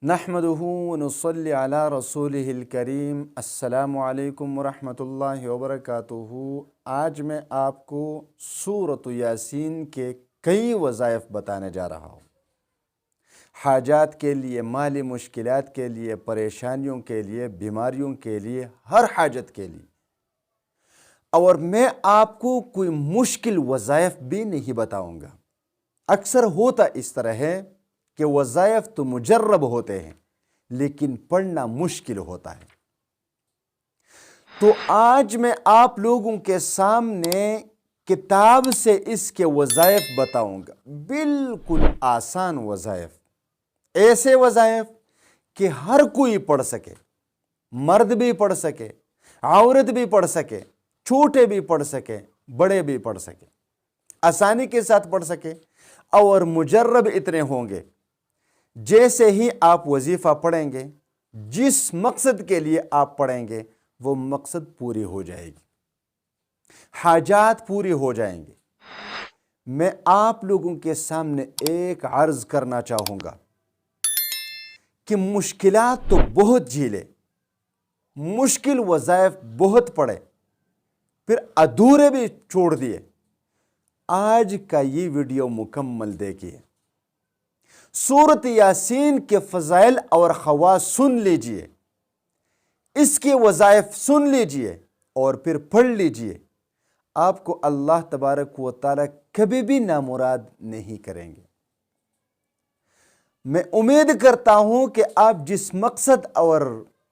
نحمدہ ونصلی علی رسولہ الکریم۔ السلام علیکم ورحمۃ اللہ وبرکاتہ۔ آج میں آپ کو سورۃ یاسین کے کئی وظائف بتانے جا رہا ہوں، حاجات کے لیے، مالی مشکلات کے لیے، پریشانیوں کے لیے، بیماریوں کے لیے، ہر حاجت کے لیے۔ اور میں آپ کو کوئی مشکل وظائف بھی نہیں بتاؤں گا۔ اکثر ہوتا اس طرح ہے کہ وظائف تو مجرب ہوتے ہیں لیکن پڑھنا مشکل ہوتا ہے۔ تو آج میں آپ لوگوں کے سامنے کتاب سے اس کے وظائف بتاؤں گا، بالکل آسان وظائف، ایسے وظائف کہ ہر کوئی پڑھ سکے، مرد بھی پڑھ سکے، عورت بھی پڑھ سکے، چھوٹے بھی پڑھ سکے، بڑے بھی پڑھ سکے، آسانی کے ساتھ پڑھ سکے۔ اور مجرب اتنے ہوں گے، جیسے ہی آپ وظیفہ پڑھیں گے، جس مقصد کے لیے آپ پڑھیں گے وہ مقصد پوری ہو جائے گی، حاجات پوری ہو جائیں گے۔ میں آپ لوگوں کے سامنے ایک عرض کرنا چاہوں گا کہ مشکلات تو بہت جھیلے، مشکل وظائف بہت پڑھے، پھر ادھورے بھی چھوڑ دیے۔ آج کا یہ ویڈیو مکمل دیکھیے، سورۃ یاسین کے فضائل اور خواص سن لیجئے، اس کے وظائف سن لیجئے اور پھر پڑھ لیجئے۔ آپ کو اللہ تبارک و تعالی کبھی بھی نامراد نہیں کریں گے۔ میں امید کرتا ہوں کہ آپ جس مقصد اور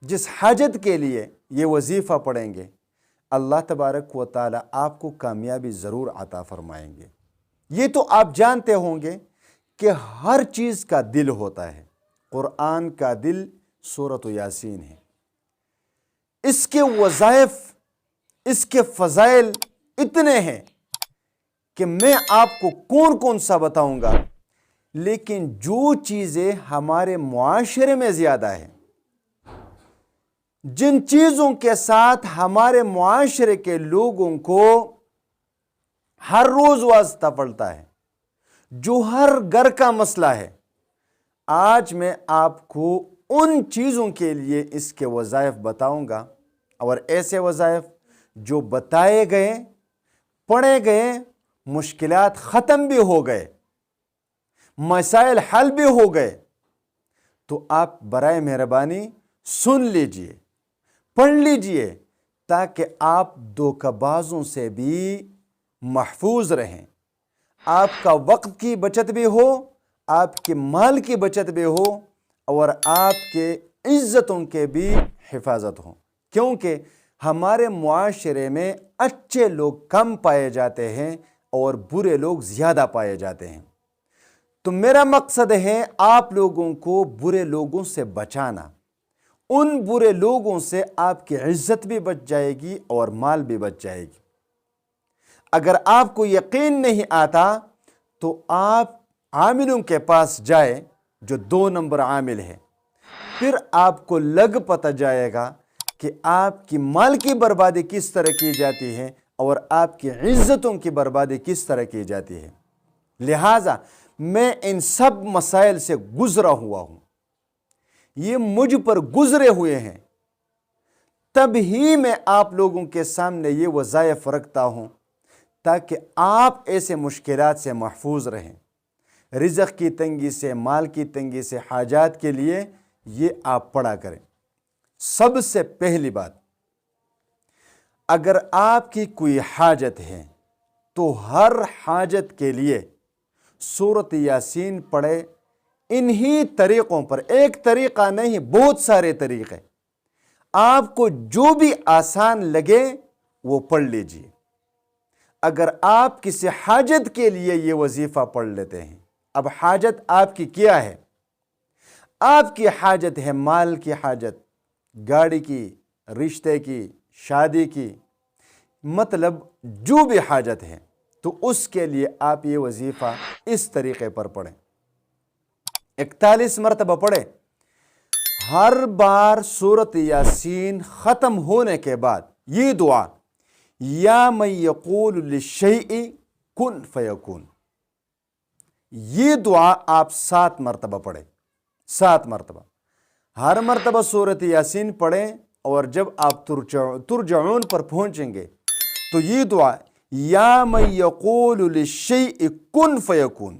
جس حاجت کے لیے یہ وظیفہ پڑھیں گے، اللہ تبارک و تعالی آپ کو کامیابی ضرور عطا فرمائیں گے۔ یہ تو آپ جانتے ہوں گے کہ ہر چیز کا دل ہوتا ہے، قرآن کا دل سورۃ یاسین ہے۔ اس کے وظائف، اس کے فضائل اتنے ہیں کہ میں آپ کو کون کون سا بتاؤں گا، لیکن جو چیزیں ہمارے معاشرے میں زیادہ ہیں، جن چیزوں کے ساتھ ہمارے معاشرے کے لوگوں کو ہر روز واسطہ پڑتا ہے، جو ہر گھر کا مسئلہ ہے، آج میں آپ کو ان چیزوں کے لیے اس کے وظائف بتاؤں گا۔ اور ایسے وظائف جو بتائے گئے، پڑھے گئے، مشکلات ختم بھی ہو گئے، مسائل حل بھی ہو گئے، تو آپ برائے مہربانی سن لیجئے، پڑھ لیجئے، تاکہ آپ دھوکہ بازوں سے بھی محفوظ رہیں، آپ کا وقت کی بچت بھی ہو، آپ کے مال کی بچت بھی ہو، اور آپ کے عزتوں کے بھی حفاظت ہو۔ کیونکہ ہمارے معاشرے میں اچھے لوگ کم پائے جاتے ہیں اور برے لوگ زیادہ پائے جاتے ہیں۔ تو میرا مقصد ہے آپ لوگوں کو برے لوگوں سے بچانا۔ ان برے لوگوں سے آپ کی عزت بھی بچ جائے گی اور مال بھی بچ جائے گی۔ اگر آپ کو یقین نہیں آتا تو آپ عاملوں کے پاس جائے جو 2 نمبر عامل ہے، پھر آپ کو لگ پتہ جائے گا کہ آپ کی مال کی بربادی کس طرح کی جاتی ہے اور آپ کی عزتوں کی بربادی کس طرح کی جاتی ہے۔ لہٰذا میں ان سب مسائل سے گزرا ہوا ہوں، یہ مجھ پر گزرے ہوئے ہیں، تب ہی میں آپ لوگوں کے سامنے یہ وظائف رکھتا ہوں تاکہ آپ ایسے مشکلات سے محفوظ رہیں۔ رزق کی تنگی سے، مال کی تنگی سے، حاجات کے لیے یہ آپ پڑھا کریں۔ سب سے پہلی بات، اگر آپ کی کوئی حاجت ہے تو ہر حاجت کے لیے سورۃ یاسین پڑھے۔ انہی طریقوں پر، ایک طریقہ نہیں، بہت سارے طریقے، آپ کو جو بھی آسان لگے وہ پڑھ لیجئے۔ اگر آپ کسی حاجت کے لیے یہ وظیفہ پڑھ لیتے ہیں، اب حاجت آپ کی کیا ہے؟ آپ کی حاجت ہے مال کی حاجت، گاڑی کی، رشتے کی، شادی کی، مطلب جو بھی حاجت ہے، تو اس کے لیے آپ یہ وظیفہ اس طریقے پر پڑھیں، 41 مرتبہ پڑھیں۔ ہر بار سورۃ یاسین ختم ہونے کے بعد یہ دعا، یا من یقول للشیء کن فیکون، یہ دعا آپ 7 مرتبہ پڑھیں، 7 مرتبہ۔ ہر مرتبہ سورۃ یاسین پڑھیں، اور جب آپ ترجعون پر پہنچیں گے تو یہ دعا یا من یقول للشیء کن فیکون،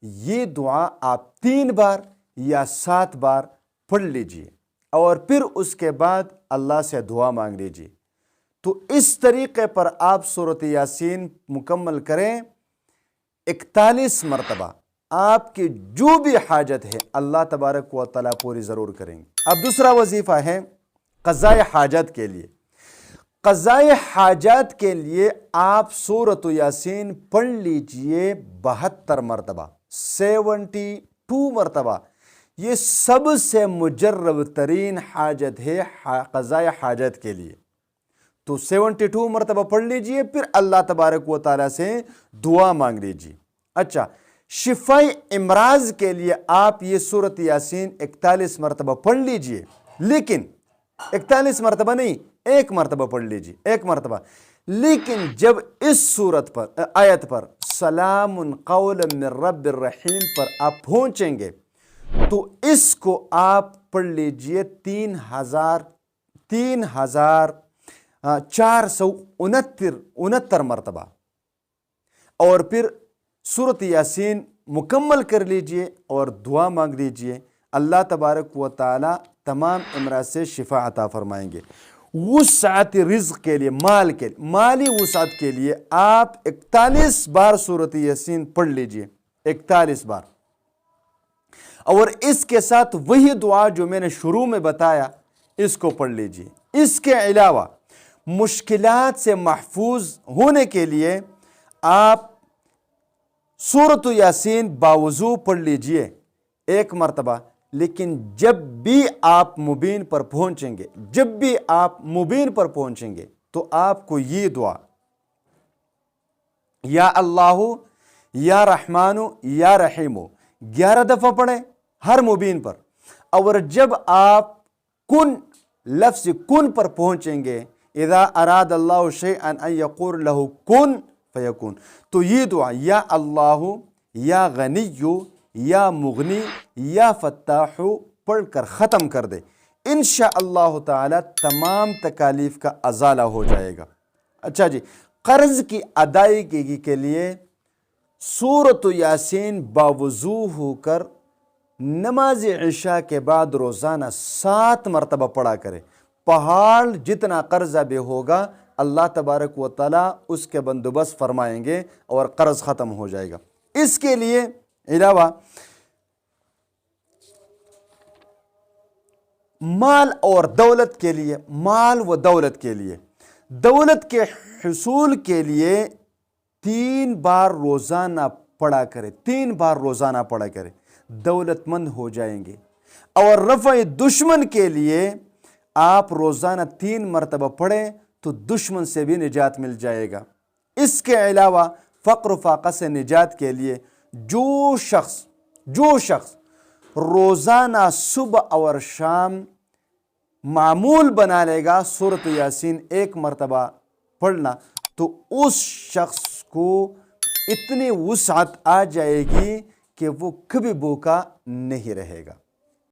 یہ دعا آپ 3 بار یا 7 بار پڑھ لیجئے، اور پھر اس کے بعد اللہ سے دعا مانگ لیجئے۔ تو اس طریقے پر آپ سورۃ یاسین مکمل کریں 41 مرتبہ، آپ کی جو بھی حاجت ہے اللہ تبارک و تعالیٰ پوری ضرور کریں گے۔ اب دوسرا وظیفہ ہے قضاء حاجت کے لیے۔ قضاء حاجات کے لیے آپ سورۃ یاسین پڑھ لیجئے 72 مرتبہ، 72 مرتبہ۔ یہ سب سے مجرب ترین حاجت ہے قضاء حاجت کے لیے۔ تو 72 مرتبہ پڑھ لیجئے، پھر اللہ تبارک و تعالیٰ سے دعا مانگ لیجئے۔ اچھا، شفاء امراض کے لیے آپ یہ سورۃ یاسین 41 مرتبہ پڑھ لیجئے، لیکن 41 مرتبہ نہیں، 1 مرتبہ پڑھ لیجئے، 1 مرتبہ۔ لیکن جب اس سورت پر آیت پر سلام قولا من رب الرحیم پر آپ پہنچیں گے تو اس کو آپ پڑھ لیجئے 3469 مرتبہ، اور پھر سورۃ یاسین مکمل کر لیجئے اور دعا مانگ لیجئے۔ اللہ تبارک و تعالی تمام امراض سے شفا عطا فرمائیں گے۔ وسعت رزق کے لیے، مالی وسعت کے لیے آپ 41 بار سورۃ یاسین پڑھ لیجئے، 41 بار، اور اس کے ساتھ وہی دعا جو میں نے شروع میں بتایا اس کو پڑھ لیجئے۔ اس کے علاوہ مشکلات سے محفوظ ہونے کے لیے آپ سورۃ یاسین باوضو پڑھ لیجئے 1 مرتبہ، لیکن جب بھی آپ مبین پر پہنچیں گے تو آپ کو یہ دعا یا اللہ یا رحمان یا رحیم 11 دفعہ پڑھیں ہر مبین پر، اور جب آپ لفظ کن پر پہنچیں گے اذا اراد اللہ شیئا ان یقول له کن فیکون، تو یہ دعا یا اللہ یا غنی یا مغنی یا فتاح پڑھ کر ختم کر دے، انشاءاللہ تعالی تمام تکالیف کا ازالہ ہو جائے گا۔ اچھا جی، قرض کی ادائیگی کے لیے سورۃ یاسین باوضو ہو کر نماز عشاء کے بعد روزانہ 7 مرتبہ پڑھا کرے۔ پہاڑ جتنا قرضہ بھی ہوگا اللہ تبارک و تعالیٰ اس کے بندوبست فرمائیں گے اور قرض ختم ہو جائے گا۔ اس کے لیے علاوہ مال و دولت کے لیے دولت کے حصول کے لیے 3 بار روزانہ پڑھا کرے، دولت مند ہو جائیں گے۔ اور رفع دشمن کے لیے آپ روزانہ 3 مرتبہ پڑھیں تو دشمن سے بھی نجات مل جائے گا۔ اس کے علاوہ فقر و فاقہ سے نجات کے لیے جو شخص روزانہ صبح اور شام معمول بنا لے گا سورۃ یاسین 1 مرتبہ پڑھنا، تو اس شخص کو اتنی وسعت آ جائے گی کہ وہ کبھی بھوکا نہیں رہے گا۔